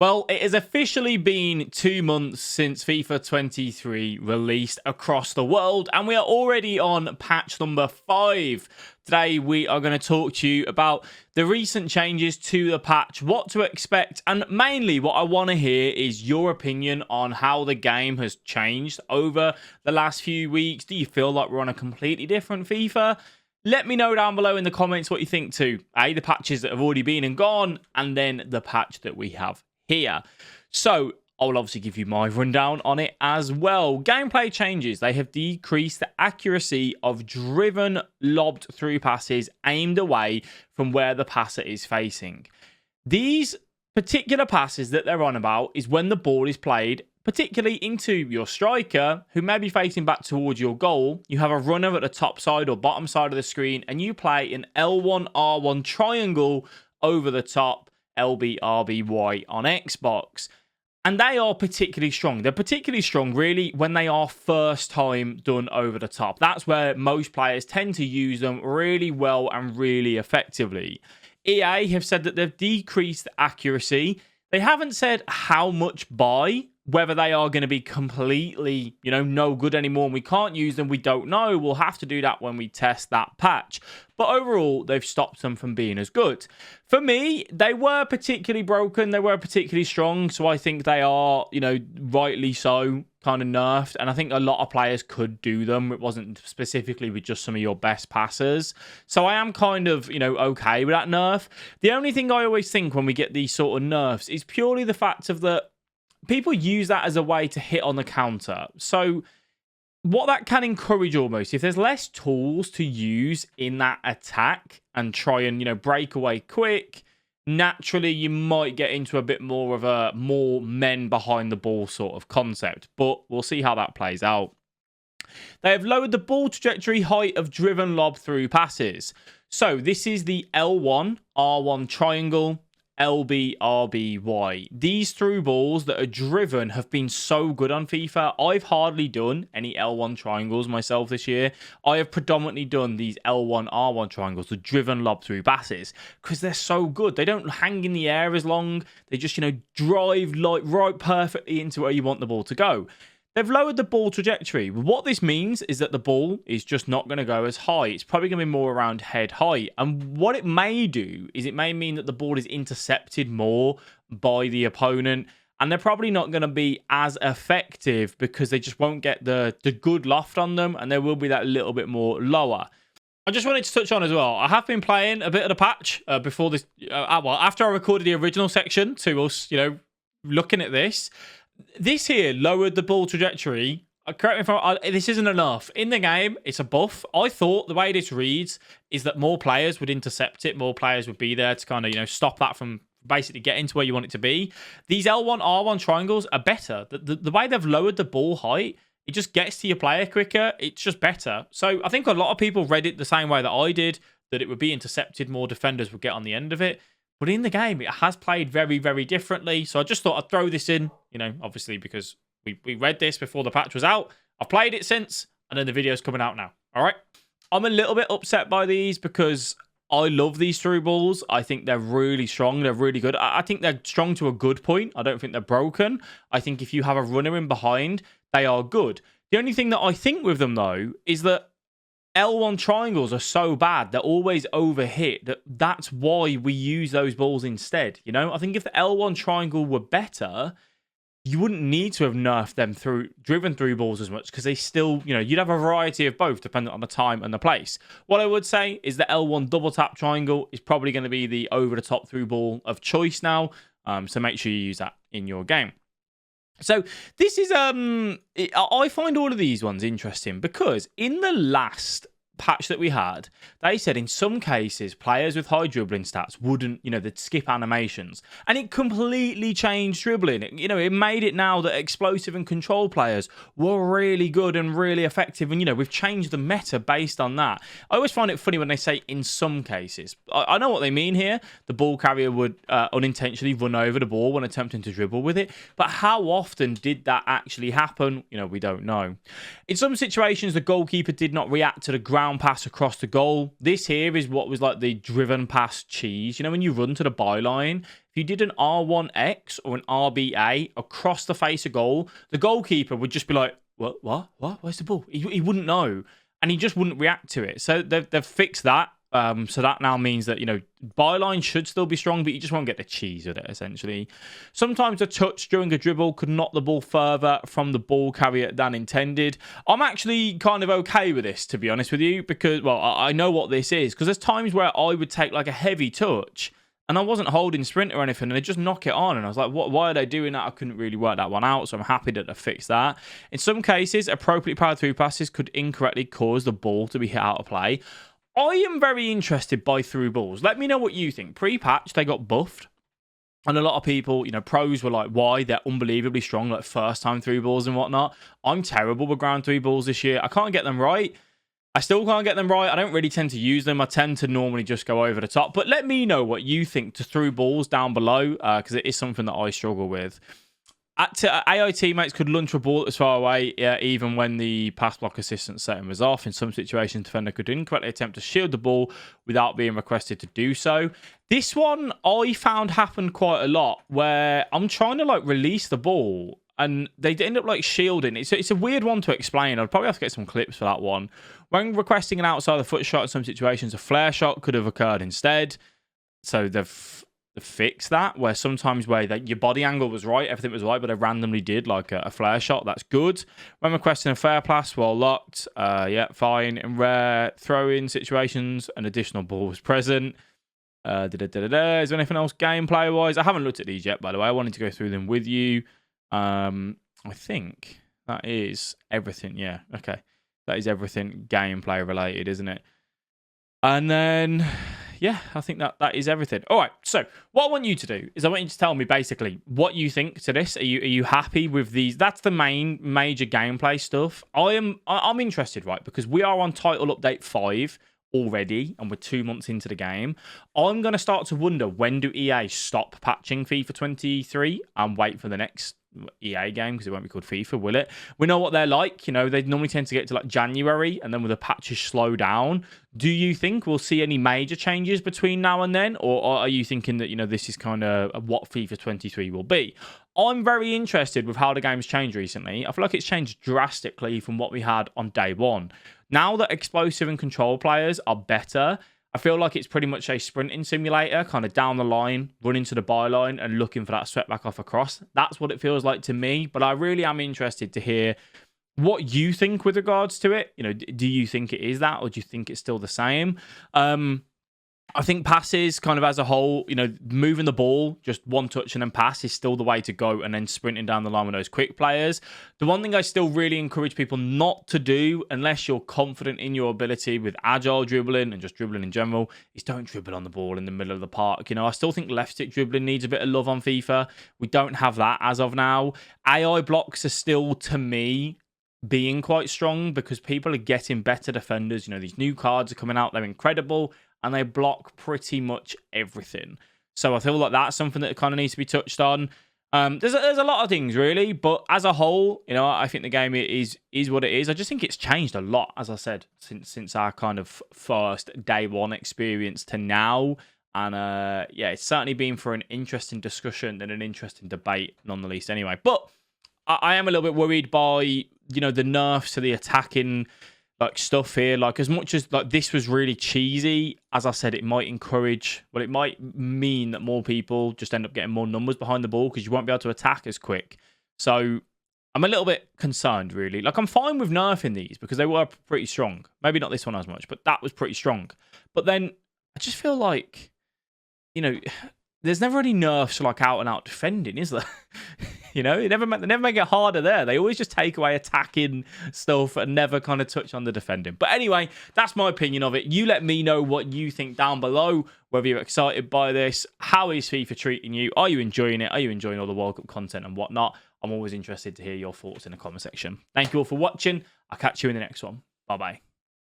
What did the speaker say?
Well, it has officially been 2 months since FIFA 23 released across the world, and we are already on patch number 5. Today, we are going to talk to you about the recent changes to the patch, what to expect, and mainly what I want to hear is your opinion on how the game has changed over the last few weeks. Do you feel like we're on a completely different FIFA? Let me know down below in the comments what you think too. The patches that have already been and gone, and then the patch that we have here. So I'll obviously give you my rundown on it as well. Gameplay changes. They have decreased the accuracy of driven lobbed through passes aimed away from where the passer is facing. These particular passes that they're on about is when the ball is played particularly into your striker, who may be facing back towards your goal. You have a runner at the top side or bottom side of the screen, and you play an L1, R1 triangle over the top, LBRBY on Xbox. And they are particularly strong. They're particularly strong, really, when they are first time done over the top. That's where most players tend to use them really well and really effectively. EA have said that they've decreased the accuracy. They haven't said how much by, whether they are going to be completely, no good anymore and we can't use them, we don't know. We'll have to do that when we test that patch. But overall, they've stopped them from being as good. For me, they were particularly broken. They were particularly strong. So I think they are, rightly so, kind of nerfed. And I think a lot of players could do them. It wasn't specifically with just some of your best passers. So I am kind of, okay with that nerf. The only thing I always think when we get these sort of nerfs is purely the fact of that people use that as a way to hit on the counter. So what that can encourage almost, if there's less tools to use in that attack and try and, break away quick, naturally you might get into a bit more of a more men behind the ball sort of concept. But we'll see how that plays out. They have lowered the ball trajectory height of driven lob through passes. So this is the L1, R1 triangle, LBRBY. These through balls that are driven have been so good on FIFA. I've hardly done any L1 triangles myself this year. I have predominantly done these L1, R1 triangles, the driven lob through passes, because they're so good. They don't hang in the air as long. They just, drive like right perfectly into where you want the ball to go. They've lowered the ball trajectory. What this means is that the ball is just not going to go as high. It's probably going to be more around head height. And what it may do is it may mean that the ball is intercepted more by the opponent. And they're probably not going to be as effective because they just won't get the good loft on them. And there will be that little bit more lower. I just wanted to touch on as well. I have been playing a bit of the patch before this. After I recorded the original section to us, looking at this. This here lowered the ball trajectory. Correct me if I'm, this isn't enough. In the game, it's a buff. I thought the way this reads is that more players would intercept it. More players would be there to kind of, stop that from basically getting to where you want it to be. These L1, R1 triangles are better. The way they've lowered the ball height, it just gets to your player quicker. It's just better. So I think a lot of people read it the same way that I did, that it would be intercepted. More defenders would get on the end of it. But in the game, it has played very, very differently. So I just thought I'd throw this in, obviously because we read this before the patch was out. I've played it since, and then the video's coming out now. All right. I'm a little bit upset by these because I love these through balls. I think they're really strong. They're really good. I think they're strong to a good point. I don't think they're broken. I think if you have a runner in behind, they are good. The only thing that I think with them, though, is that L1 triangles are so bad. They're always overhit. That's why we use those balls instead. I think if the L1 triangle were better, you wouldn't need to have nerfed them driven through balls as much because they still, you'd have a variety of both depending on the time and the place. What I would say is the L1 double tap triangle is probably going to be the over the top through ball of choice now. So make sure you use that in your game. So this is, I find all of these ones interesting because in the last patch that we had, they said in some cases players with high dribbling stats wouldn't, they'd skip animations, and it completely changed dribbling. It made it now that explosive and control players were really good and really effective, and we've changed the meta based on that. I always find it funny when they say in some cases. I know what they mean here. The ball carrier would unintentionally run over the ball when attempting to dribble with it, but how often did that actually happen? We don't know. In some situations, the goalkeeper did not react to the ground down pass across the goal. This here is what was like the driven pass cheese. You know, when you run to the byline, if you did an R1X or an RBA across the face of goal, the goalkeeper would just be like, what? Where's the ball? He wouldn't know. And he just wouldn't react to it. So they've fixed that. So that now means that, you know, byline should still be strong, but you just won't get the cheese with it, essentially. Sometimes a touch during a dribble could knock the ball further from the ball carrier than intended. I'm actually kind of okay with this, to be honest with you, because, well, I know what this is, because there's times where I would take like a heavy touch and I wasn't holding sprint or anything, and they just knock it on. And I was like, why are they doing that? I couldn't really work that one out, so I'm happy that they fixed that. In some cases, appropriately powered through passes could incorrectly cause the ball to be hit out of play. I am very interested by through balls. Let me know what you think. Pre-patch, they got buffed. And a lot of people, you know, pros were like, why? They're unbelievably strong, like first-time through balls and whatnot. I'm terrible with ground through balls this year. I can't get them right. I still can't get them right. I don't really tend to use them. I tend to normally just go over the top. But let me know what you think to through balls down below, because it is something that I struggle with. AI teammates could launch a ball as far away, even when the pass block assistant setting was off. In some situations, defender could incorrectly attempt to shield the ball without being requested to do so. This one I found happened quite a lot, where I'm trying to like release the ball and they end up like shielding. It's a weird one to explain. I'd probably have to get some clips for that one. When requesting an outside the foot shot in some situations, a flare shot could have occurred instead. So they've fixed that, where sometimes your body angle was right, everything was right, but they randomly did like a flare shot. That's good. When requesting a fair pass while locked, yeah, fine. In rare throw-in situations, an additional ball was present. Is there anything else gameplay-wise? I haven't looked at these yet, by the way. I wanted to go through them with you. I think that is everything. Yeah, okay. That is everything gameplay related, isn't it? And then, yeah, I think that is everything. All right, so what I want you to do is I want you to tell me basically what you think to this. Are you happy with these? That's the major gameplay stuff. I'm interested, right? Because we are on title update 5 already, and we're 2 months into the game. I'm going to start to wonder, when do EA stop patching FIFA 23 and wait for the next EA game, because it won't be called FIFA, will it? We know what they're like. You know, they normally tend to get to like January, and then with the patches slow down. Do you think we'll see any major changes between now and then, or are you thinking that, you know, this is kind of what FIFA 23 will be? I'm very interested with how the game's changed recently. I feel like it's changed drastically from what we had on day one. Now that explosive and control players are better, I feel like it's pretty much a sprinting simulator, kind of down the line, running to the byline and looking for that swept back off across. That's what it feels like to me, but I really am interested to hear what you think with regards to it. You know, do you think it is that, or do you think it's still the same? I think passes kind of as a whole, you know, moving the ball, just one touch and then pass is still the way to go, and then sprinting down the line with those quick players. The one thing I still really encourage people not to do, unless you're confident in your ability with agile dribbling and just dribbling in general, is don't dribble on the ball in the middle of the park. You know, I still think left stick dribbling needs a bit of love on FIFA. We don't have that as of now. AI blocks are still, to me, being quite strong because people are getting better defenders. You know, these new cards are coming out, they're incredible, and they block pretty much everything. So I feel like that's something that kind of needs to be touched on. There's a lot of things, really, but as a whole, you know, I think the game is what it is. I just think it's changed a lot, as I said, since our kind of first day one experience to now. And yeah, it's certainly been for an interesting discussion and an interesting debate, none the least anyway. But I am a little bit worried by, you know, the nerfs to the attacking like stuff here. Like, as much as like this was really cheesy, as I said, it might encourage, well, it might mean that more people just end up getting more numbers behind the ball because you won't be able to attack as quick. So I'm a little bit concerned, really. Like, I'm fine with nerfing these because they were pretty strong. Maybe not this one as much, but that was pretty strong. But then I just feel like, you know, there's never any nerfs to like out and out defending, is there? You know, they never make it harder there. They always just take away attacking stuff and never kind of touch on the defending. But anyway, that's my opinion of it. You let me know what you think down below, whether you're excited by this. How is FIFA treating you? Are you enjoying it? Are you enjoying all the World Cup content and whatnot? I'm always interested to hear your thoughts in the comment section. Thank you all for watching. I'll catch you in the next one. Bye-bye.